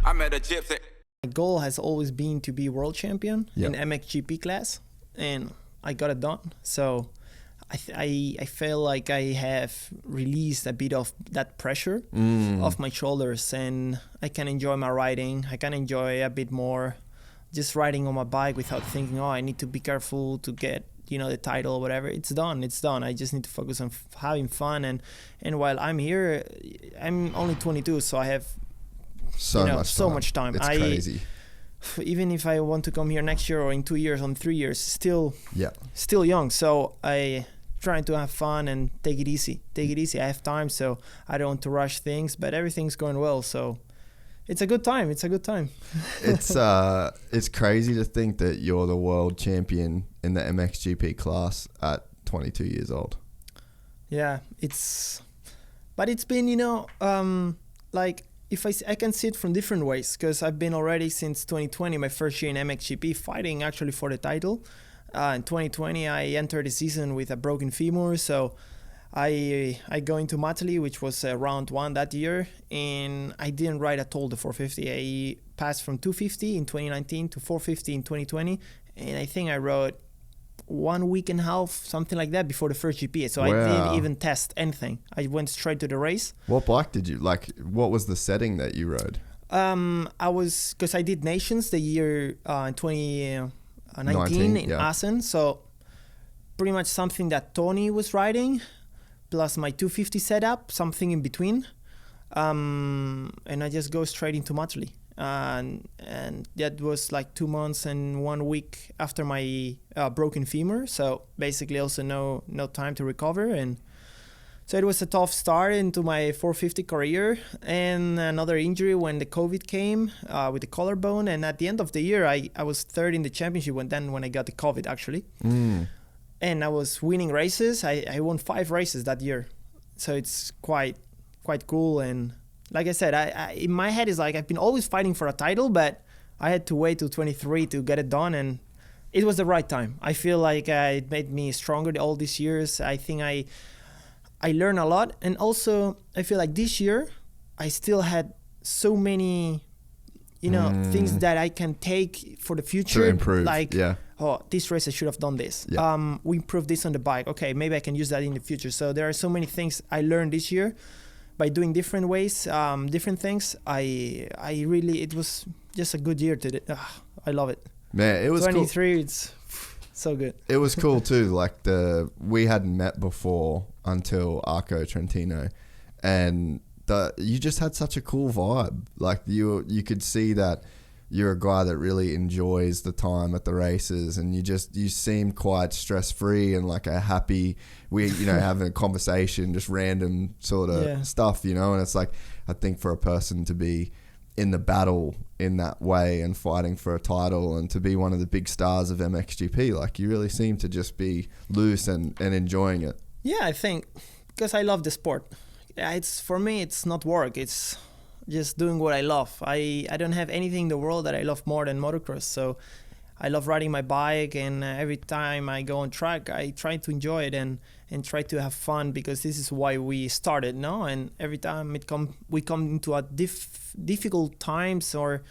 I met a gypsy. My goal has always been to be world champion in MXGP class, and I got it done. So I feel like I have released a bit of that pressure off my shoulders, and I can enjoy my riding. I can enjoy a bit more just riding on my bike without thinking, oh, I need to be careful to get, you know, the title or whatever. It's done. I just need to focus on having fun. And while I'm here, I'm only 22, so I have so much time. It's crazy. Even if I want to come here next year or in 2 years or in 3 years, still young. So I trying to have fun and take it easy. I have time, so I don't want to rush things, but everything's going well. So it's a good time. It's crazy to think that you're the world champion in the MXGP class at 22 years old. Yeah, but it's been, you know, like, if I can see it from different ways, because I've been already since 2020, my first year in MXGP, fighting actually for the title. In 2020, I entered the season with a broken femur, so I go into Matali, which was round 1 that year, and I didn't ride at all the 450. I passed from 250 in 2019 to 450 in 2020, and I think I rode 1 week and a half, something like that, before the first GP. So I didn't even test anything. I went straight to the race. What bike did you like? What was the setting that you rode? Because I did Nations the year in 2019 in Assen. So pretty much something that Tony was riding, plus my 250 setup, something in between. And I just go straight into Matali. And that was like 2 months and 1 week after my broken femur, so basically also no time to recover, and so it was a tough start into my 450 career, and another injury when the COVID came with the collarbone, and at the end of the year I was third in the championship when I got the COVID actually, and I was winning races. I won 5 races that year, so it's quite cool. And like I said, I in my head is like I've been always fighting for a title, but I had to wait till 23 to get it done, and it was the right time. I feel like it made me stronger all these years. I think I learned a lot, and also I feel like this year I still had so many, you know, things that I can take for the future. To improve, like, oh, this race I should have done this. We improved this on the bike. Okay, maybe I can use that in the future. So there are so many things I learned this year by doing different ways, different things. It was just a good year today. I love it. Man, it was 23, cool. It's so good. It was cool too. Like we hadn't met before until Arco Trentino, and you just had such a cool vibe. Like you could see that you're a guy that really enjoys the time at the races, and you seem quite stress free and like a happy. Having a conversation, just random sort of stuff, you know. And it's like, I think for a person to be in the battle in that way and fighting for a title and to be one of the big stars of MXGP, like you really seem to just be loose and enjoying it. Yeah, I think because I love the sport. For me, it's not work. It's just doing what I love. I don't have anything in the world that I love more than motocross. So I love riding my bike, and every time I go on track, I try to enjoy it and try to have fun, because this is why we started, no? And every time we come into a difficult times, or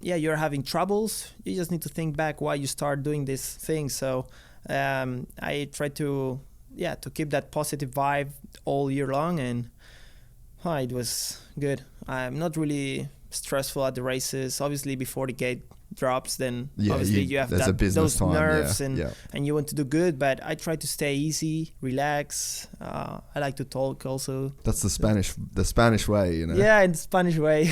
you're having troubles, you just need to think back why you start doing this thing. So I try to keep that positive vibe all year long, and it was good. I'm not really stressful at the races. Obviously, before the gate drops, then obviously you have those nerves and you want to do good. But I try to stay easy, relax. I like to talk also. That's the Spanish way, you know. Yeah, in the Spanish way.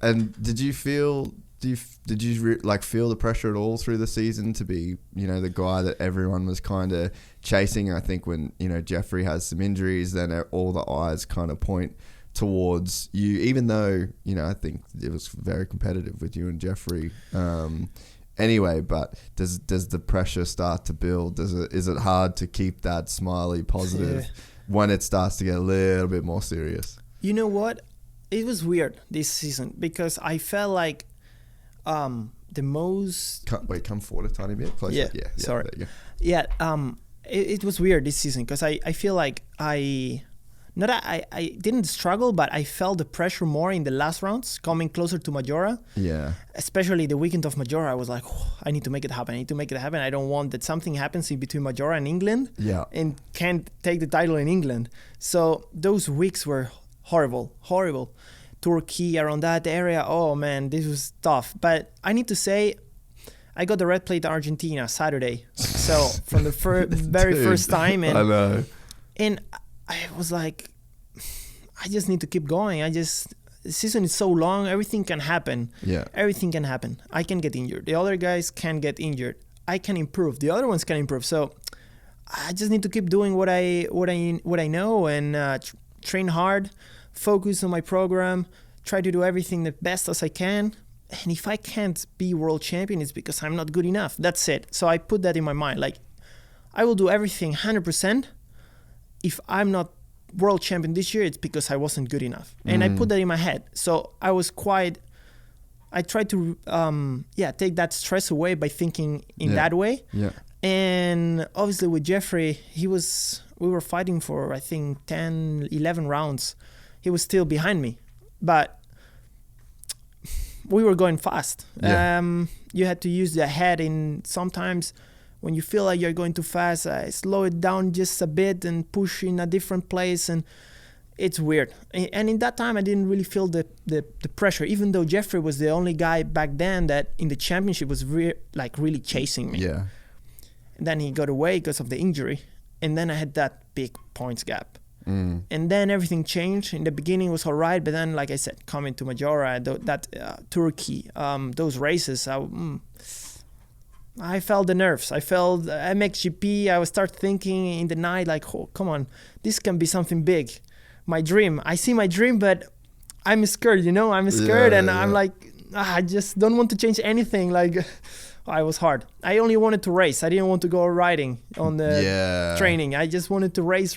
And did you feel the pressure at all through the season to be, you know, the guy that everyone was kind of chasing? I think when, you know, Jeffrey has some injuries, then all the eyes kind of point towards you, even though, you know, I think it was very competitive with you and Jeffrey anyway. But does the pressure start to build? Is it hard to keep that smiley positive when it starts to get a little bit more serious? You know what? It was weird this season, because I felt like the most... Come forward a tiny bit closer. Yeah, sorry. There you go. It was weird this season, because I feel like not I didn't struggle, but I felt the pressure more in the last rounds, coming closer to Majora. Yeah. Especially the weekend of Majora, I was like, oh, I need to make it happen. I don't want that something happens in between Majora and England and can't take the title in England. So those weeks were horrible. Turkey, around that area, oh man, this was tough. But I need to say, I got the red plate Argentina Saturday. So from the very first time. And, I know. And I was like, I just need to keep going. The season is so long, everything can happen. Yeah. Everything can happen. I can get injured. The other guys can get injured. I can improve. The other ones can improve. So I just need to keep doing what I know and train hard, focus on my program, try to do everything the best as I can. And if I can't be world champion, it's because I'm not good enough. That's it. So I put that in my mind. Like, I will do everything 100%. If I'm not world champion this year, it's because I wasn't good enough. And I put that in my head. So I tried to take that stress away by thinking in that way. Yeah. And obviously with Jeffrey, we were fighting for, I think, 10, 11 rounds. He was still behind me. But we were going fast. Yeah. You had to use the head in sometimes when you feel like you're going too fast, slow it down just a bit and push in a different place. And it's weird. And in that time, I didn't really feel the pressure, even though Jeffrey was the only guy back then that in the championship was really chasing me. Yeah. And then he got away because of the injury. And then I had that big points gap. And then everything changed. In the beginning it was all right, but then, like I said, coming to Majora, Turkey, those races, I felt the nerves. I felt MXGP. I would start thinking in the night, like, oh, come on, this can be something big. My dream. I see my dream, but I'm scared, I'm scared, I'm like, I just don't want to change anything. Like, I was hard. I only wanted to race. I didn't want to go riding on the training. I just wanted to race.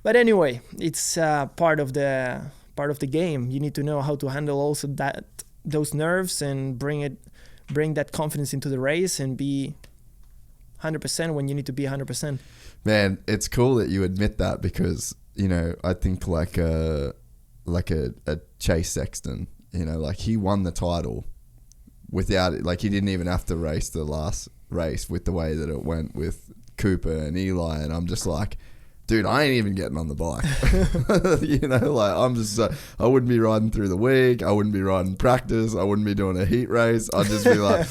But anyway, it's part of the game. You need to know how to handle also those nerves and bring that confidence into the race and be 100% when you need to be 100%. Man, it's cool that you admit that because, I think like a Chase Sexton, like he won the title without it. Like he didn't even have to race the last race with the way that it went with Cooper and Eli. And I'm just like, dude, I ain't even getting on the bike. Like I'm just, I wouldn't be riding through the week. I wouldn't be riding practice. I wouldn't be doing a heat race. I'd just be like,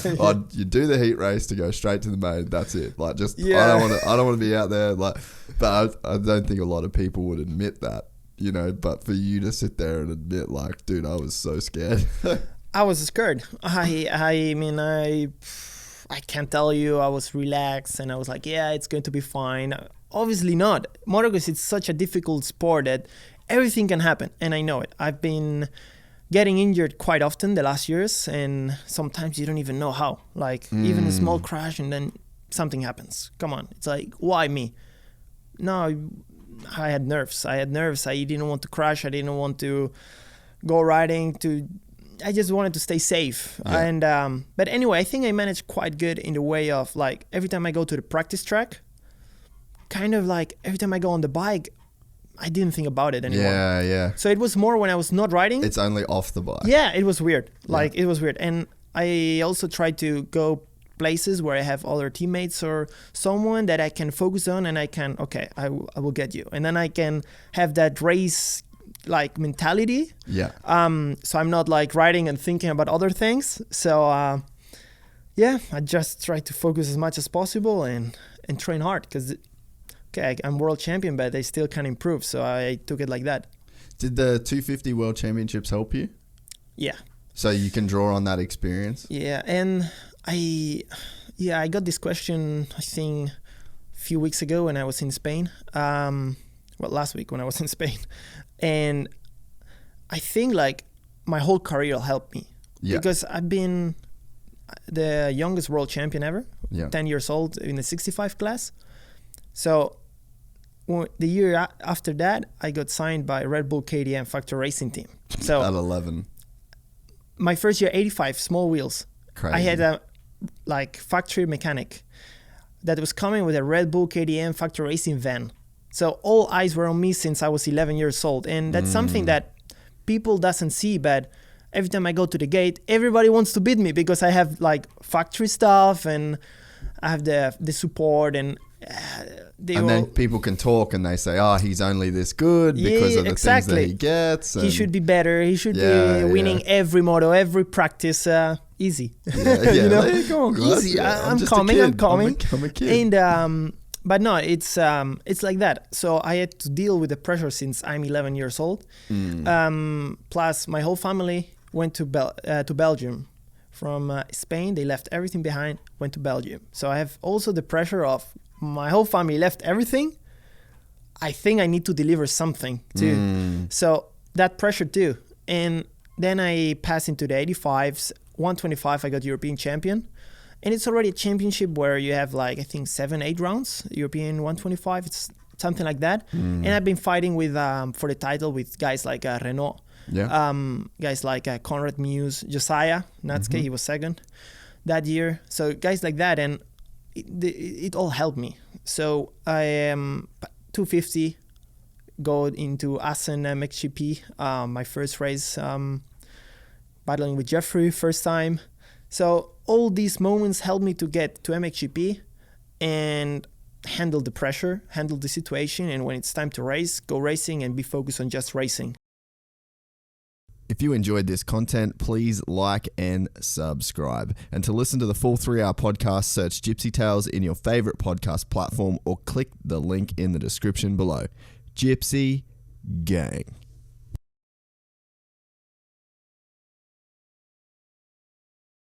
you do the heat race to go straight to the main. That's it. Like just, I don't want to be out there. Like, but I don't think a lot of people would admit that, but for you to sit there and admit like, dude, I was so scared. I was scared. I mean, I can't tell you I was relaxed and I was like, yeah, it's going to be fine. Obviously not. Motocross is such a difficult sport that everything can happen, and I know it. I've been getting injured quite often the last years, and sometimes you don't even know how. Like, even a small crash and then something happens. Come on. It's like, why me? No, I had nerves. I didn't want to crash. I didn't want to go riding I just wanted to stay safe. Yeah. And but anyway, I think I managed quite good in the way of, like, every time I go to the practice track, kind of like every time I go on the bike, I didn't think about it anymore. Yeah. So it was more when I was not riding. It's only off the bike. Yeah, it was weird. It was weird. And I also try to go places where I have other teammates or someone that I can focus on, and I will get you. And then I can have that race like mentality. Yeah. So I'm not like riding and thinking about other things. So I just try to focus as much as possible and train hard because I'm world champion, but I still can improve. So I took it like that. Did the 250 World Championships help you? Yeah. So you can draw on that experience? Yeah. And I got this question, I think, a few weeks ago when I was in Spain. Last week when I was in Spain. And I think like my whole career helped me. Yeah. Because I've been the youngest world champion ever, 10 years old in the 65 class. So the year after that, I got signed by Red Bull KTM Factory Racing Team. So at 11. My first year, 85 small wheels. Crazy. I had a factory mechanic that was coming with a Red Bull KTM Factory Racing van. So all eyes were on me since I was 11 years old. And that's something that people doesn't see, but every time I go to the gate, everybody wants to beat me because I have like factory stuff and I have the support and then people can talk and they say, oh, he's only this good because of the things that he gets. He should be better. He should be winning every moto, every practice. Easy. You know? Come on, guys. Easy. I'm coming. I'm a kid. And but no, it's like that. So I had to deal with the pressure since I'm 11 years old. Plus, my whole family went to Belgium. From Spain, they left everything behind, went to Belgium. So I have also the pressure of my whole family left everything. I think I need to deliver something too. So that pressure too. And then I pass into the 85s, 125, I got European champion. And it's already a championship where you have like, I think 7-8 rounds, European 125, it's something like that. And I've been fighting with for the title with guys like Renault. Guys like Conrad Muse, Josiah Natsuke, he was second that year. So guys like that, and it all helped me. So I am 250, go into Assen MXGP, my first race, battling with Jeffrey first time. So all these moments helped me to get to MXGP and handle the pressure, handle the situation, and when it's time to race, go racing and be focused on just racing. If you enjoyed this content, please like and subscribe. And to listen to the full 3-hour podcast, search Gypsy Tales in your favorite podcast platform or click the link in the description below. Gypsy Gang.